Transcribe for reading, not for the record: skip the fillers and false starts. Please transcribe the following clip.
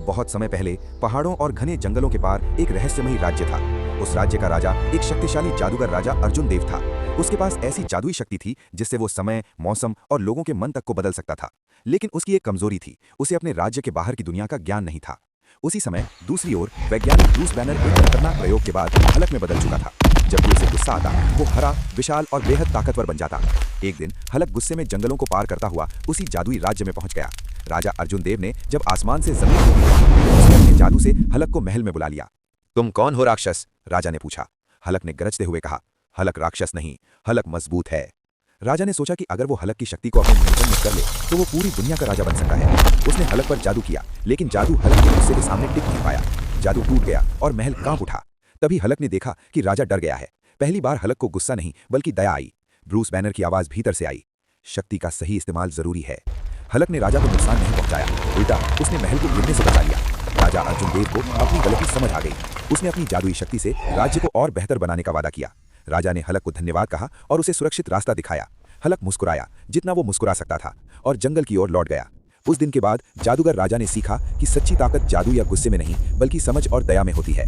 बहुत समय पहले पहाड़ों और घने जंगलों के पार एक रहस्यमयी राज्य था। उस राज्य का राजा एक शक्तिशाली जादूगर राजा अर्जुन देव था। उसके पास ऐसी जादुई शक्ति थी जिससे वो समय, मौसम और लोगों के मन तक को बदल सकता था। लेकिन उसकी एक कमजोरी थी, उसे अपने राज्य के बाहर की दुनिया का ज्ञान नहीं था। उसी समय दूसरी ओर वैज्ञानिक ब्रूस बैनर एक खतरनाक प्रयोग के बाद हलक में बदल चुका था। जब भी उसे गुस्सा आता, वो हरा, विशाल और बेहद ताकतवर बन जाता। एक दिन हलक गुस्से में जंगलों को पार करता हुआ उसी जादुई राज्य में पहुंच गया। राजा अर्जुन देव ने जब आसमान से जमीन को देखा, उसने अपने जादू से हलक को महल में बुला लिया। तुम कौन हो राक्षस? राजा ने पूछा। हलक ने गरजते हुए कहा, हलक राक्षस नहीं, हलक मजबूत है। राजा ने सोचा कि अगर वो हलक की शक्ति को अपने नियंत्रण में कर ले तो वो पूरी दुनिया का राजा बन सकता है। उसने हलक पर जादू किया, लेकिन जादू हलक के गुस्से के सामने टिक नहीं पाया। जादू टूट गया और महल कांप उठा। तभी हलक ने देखा कि राजा डर गया है। पहली बार हलक को गुस्सा नहीं बल्कि दया आई। ब्रूस बैनर की आवाज भीतर से आई, शक्ति का सही इस्तेमाल जरूरी है। हलक ने राजा को नुकसान नहीं पहुंचाया, उल्टा उसने महल को गिरने से बचा लिया। राजा अर्जुन देव को अपनी गलती समझ आ गई। उसने अपनी जादुई शक्ति से राज्य को और बेहतर बनाने का वादा किया। राजा ने हलक को धन्यवाद कहा और उसे सुरक्षित रास्ता दिखाया। हलक मुस्कुराया जितना वो मुस्कुरा सकता था और जंगल की ओर लौट गया। उस दिन के बाद जादूगर राजा ने सीखा कि सच्ची ताकत जादू या गुस्से में नहीं बल्कि समझ और दया में होती है।